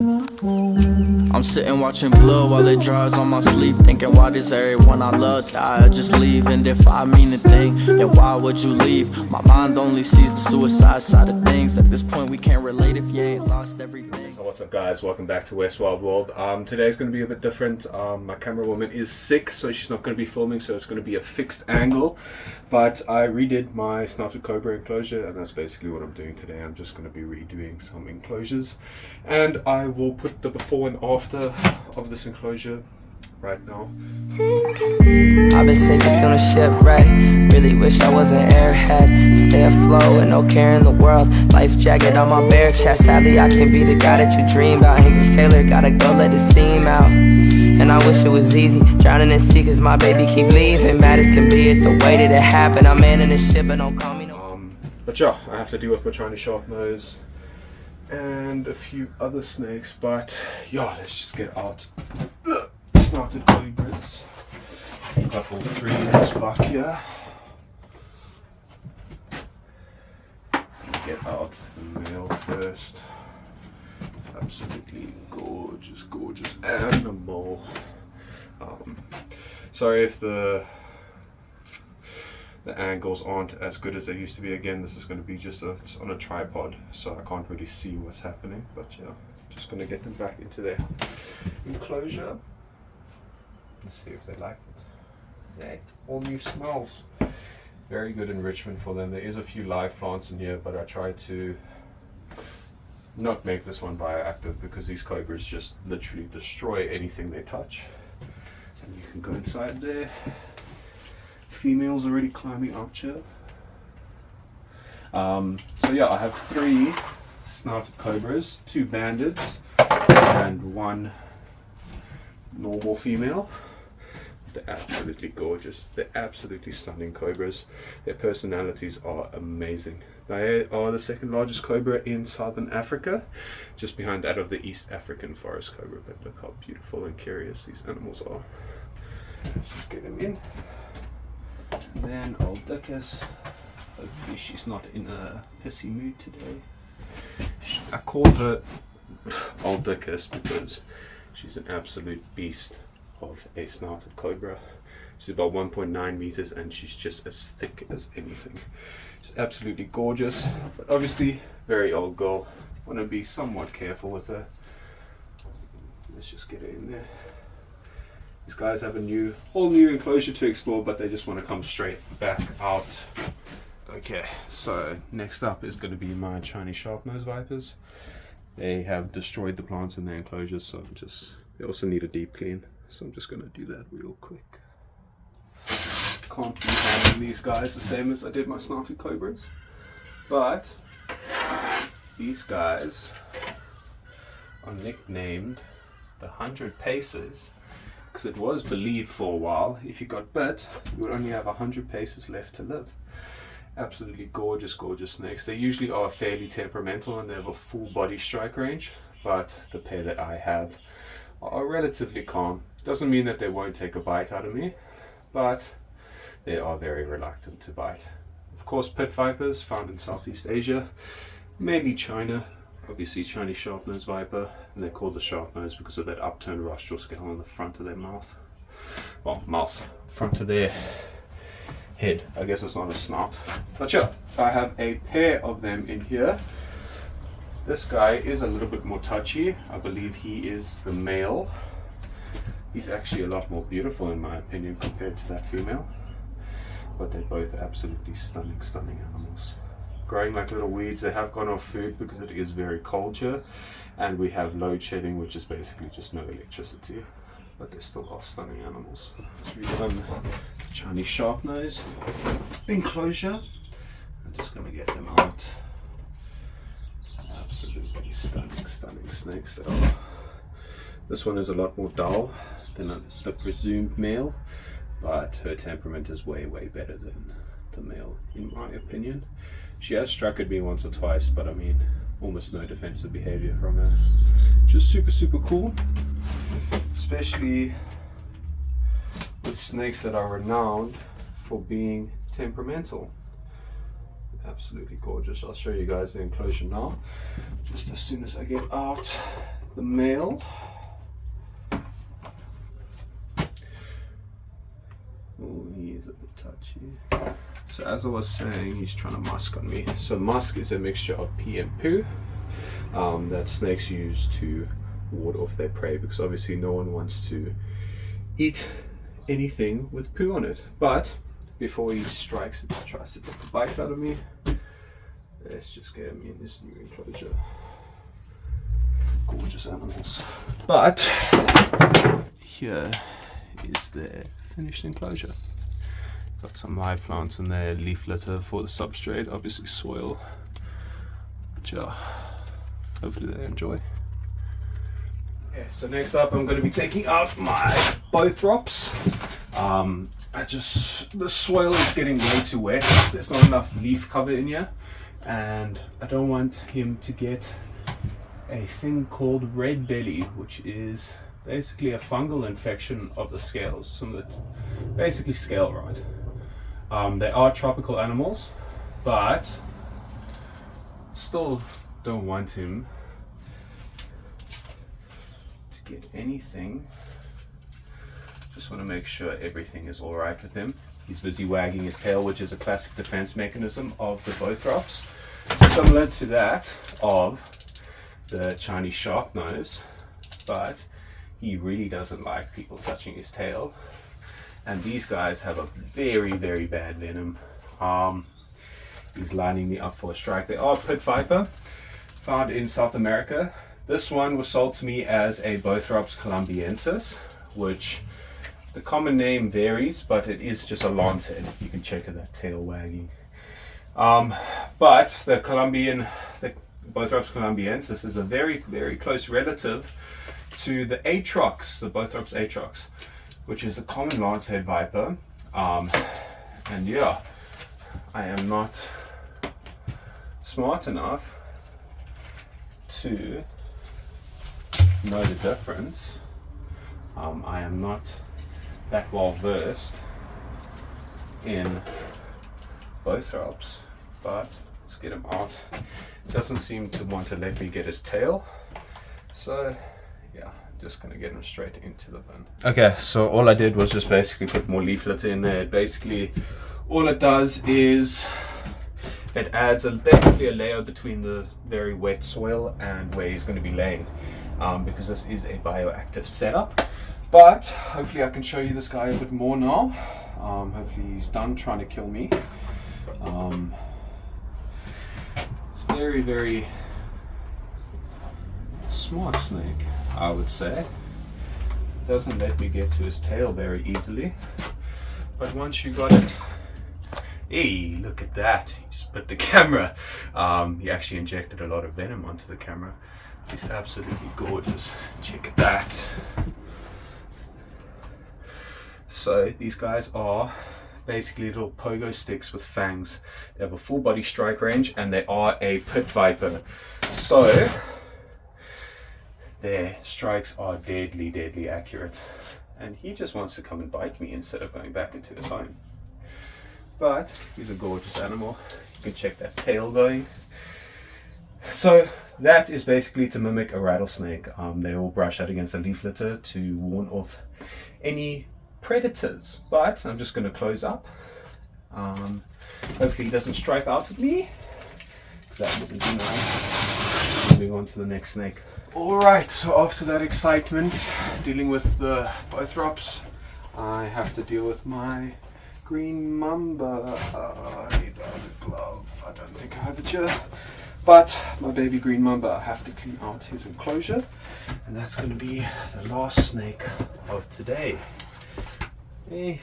I'm sitting watching blood while it dries on my sleeve, thinking why does everyone I love die or just leave? And if I mean a thing, then why would you leave? My mind only sees the suicide side of things. At this point we can't relate if you ain't lost everything. So what's up guys, welcome back to West Wild World. Today's going to be a bit different. My camera woman is sick, so she's not going to be filming, so it's going to be a fixed angle. But I redid my snouted cobra enclosure, and that's basically what I'm doing today. I'm just going to be redoing some enclosures, and I will put the before and after of this enclosure right now. I've been sinking soon as shipwreck. Really wish I was an airhead. Stay afloat with no care in the world. Life jacket on my bare chest. Sadly I can't be the guy that you dream about. Angry sailor, gotta go let the steam out. And I wish it was easy. Drowning in sea cause my baby keep leaving. Mad as can be at the way that it happened. I'm manning the ship but don't call me no. But yeah, I have to deal with my Chinese sharp nose and a few other snakes, but yeah, let's just get out the snouted cobras. Got all three in this block here. Get out the male first. Absolutely gorgeous, gorgeous animal. Sorry if the angles aren't as good as they used to be. Again, this is going to be just it's on a tripod, so I can't really see what's happening, but yeah, just going to get them back into their enclosure. Let's see if they like it. Yay, all new smells. Very good enrichment for them. There is a few live plants in here, but I try to not make this one bioactive because these cobras just literally destroy anything they touch. And you can go inside there. Females already climbing out here. So yeah, I have three snouted cobras, two bandits, and one normal female. They're absolutely gorgeous. They're absolutely stunning cobras. Their personalities are amazing. They are the second largest cobra in southern Africa, just behind that of the East African forest cobra. But look how beautiful and curious these animals are. Let's just get them in. And then old Dickus, hopefully she's not in a pissy mood today. I call her old Dickus because she's an absolute beast of a snouted cobra. She's about 1.9 meters and she's just as thick as anything. She's absolutely gorgeous, but obviously very old girl. Want to be somewhat careful with her. Let's just get her in there. These guys have a whole new enclosure to explore, but they just want to come straight back out. Okay, so next up is going to be my Chinese sharp-nosed vipers. They have destroyed the plants in their enclosures, so they also need a deep clean. So I'm just going to do that real quick. Can't be handling these guys the same as I did my snouted cobras, but these guys are nicknamed the 100 Paces. Because it was believed for a while, if you got bit, you would only have 100 paces left to live. Absolutely gorgeous, gorgeous snakes. They usually are fairly temperamental and they have a full body strike range, but the pair that I have are relatively calm. Doesn't mean that they won't take a bite out of me, but they are very reluctant to bite. Of course, pit vipers found in Southeast Asia, mainly China. Obviously Chinese sharp-nosed viper, and they're called the sharp-nosed because of that upturned rostral scale on the front of their mouth. Well, mouth, front of their head. I guess it's not a snout. But yeah, I have a pair of them in here. This guy is a little bit more touchy. I believe he is the male. He's actually a lot more beautiful in my opinion compared to that female. But they're both absolutely stunning, stunning animals. Growing like little weeds. They have gone off food because it is very cold here, and we have load shedding, which is basically just no electricity, but they still are stunning animals. So the Chinese sharp nose enclosure. I'm just going to get them out. Absolutely stunning, stunning snakes they are. This one is a lot more dull than the presumed male, but her temperament is way, way better than the male in my opinion. She has struck at me once or twice, but I mean, almost no defensive behavior from her. Just super, super cool. Especially with snakes that are renowned for being temperamental. Absolutely gorgeous. I'll show you guys the enclosure now, just as soon as I get out the male. Oh, he is a bit touchy. So as I was saying, he's trying to musk on me. So musk is a mixture of pee and poo that snakes use to ward off their prey, because obviously no one wants to eat anything with poo on it. But before he strikes it, tries to take the bite out of me, let's just get him in this new enclosure. Gorgeous animals. But here is the finished enclosure. Got some live plants in there, leaf litter for the substrate, obviously soil. But yeah, hopefully they enjoy. Okay, so next up I'm going to be taking out my Bothrops. The soil is getting way too wet. There's not enough leaf cover in here, and I don't want him to get a thing called red belly, which is basically a fungal infection of the scales, similar to basically scale rot. They are tropical animals, but still don't want him to get anything. Just want to make sure everything is all right with him. He's busy wagging his tail, which is a classic defense mechanism of the Bothrops, similar to that of the Chinese sharp nose, but he really doesn't like people touching his tail. And these guys have a very, very bad venom. He's lining me up for a strike. They are pit viper, found in South America. This one was sold to me as a Bothrops columbiensis, which the common name varies, but it is just a lance head. You can check that tail wagging. But the Bothrops columbiensis is a very, very close relative to the Atrox, the Bothrops Atrox, which is a common lancehead viper. And yeah, I am not smart enough to know the difference. I am not that well versed in Bothrops, but let's get him out. Doesn't seem to want to let me get his tail, so yeah, just gonna get him straight into the bin. Okay, so all I did was just basically put more leaf litter in there. Basically all it does is it adds basically a layer between the very wet soil and where he's going to be laying, because this is a bioactive setup. But hopefully I can show you this guy a bit more now. Hopefully he's done trying to kill me. It's very, very smart snake, I would say. Doesn't let me get to his tail very easily, but once you got it, hey, look at that, he just put the camera, he actually injected a lot of venom onto the camera. He's absolutely gorgeous. Check that. So these guys are basically little pogo sticks with fangs. They have a full body strike range, and they are a pit viper, so their strikes are deadly, deadly accurate. And he just wants to come and bite me instead of going back into his home. But he's a gorgeous animal. You can check that tail going. So that is basically to mimic a rattlesnake. They all brush out against the leaf litter to warn off any predators. But I'm just going to close up. Hopefully he doesn't stripe out at me, because that would be nice. Moving on to the next snake. Alright, so after that excitement dealing with the Bothrops, I have to deal with my green mamba. I need a glove. I don't think I have it here. But my baby green mamba, I have to clean out his enclosure, and that's going to be the last snake of today. Hey,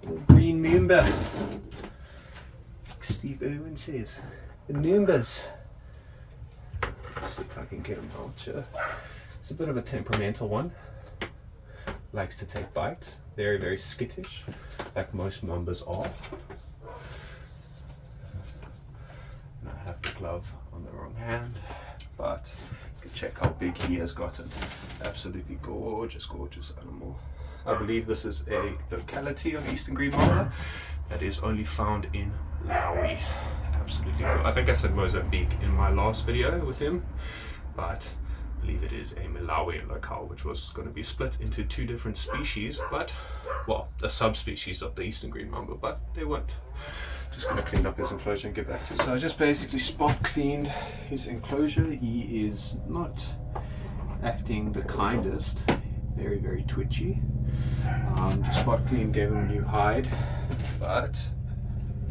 little green mamba. Like Steve Irwin says, the mambas. Let's see if I can get him out here. It's a bit of a temperamental one. Likes to take bites. Very, very skittish, like most mambas are. And I have the glove on the wrong hand, but you can check how big he has gotten. Absolutely gorgeous, gorgeous animal. I believe this is a locality of eastern green mamba that is only found in Laos. Absolutely cool. I think I said Mozambique in my last video with him, but is a Malawian locale, which was going to be split into 2 different species, but, well, a subspecies of the eastern green mamba, but they weren't. Just going to clean up his enclosure and get back to it. So I just basically spot cleaned his enclosure. He is not acting the kindest, very, very twitchy. Just spot clean, gave him a new hide, but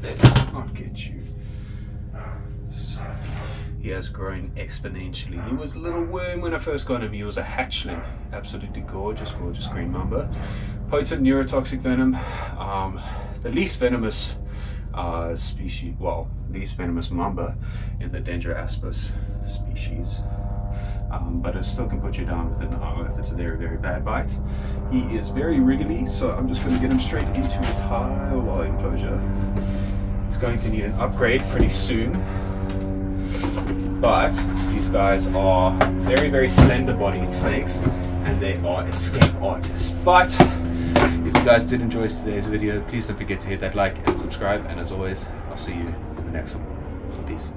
let's not get you. So, he has grown exponentially. He was a little worm when I first got him. He was a hatchling. Absolutely gorgeous, gorgeous green mamba. Potent neurotoxic venom. The least venomous species, well, least venomous mamba in the Dendroaspis species. But it still can put you down within an hour if it's a very, very bad bite. He is very wriggly, so I'm just going to get him straight into his high wall enclosure. He's going to need an upgrade pretty soon. But these guys are very, very slender bodied snakes, and they are escape artists. But if you guys did enjoy today's video, please don't forget to hit that like and subscribe, and as always, I'll see you in the next one. Peace.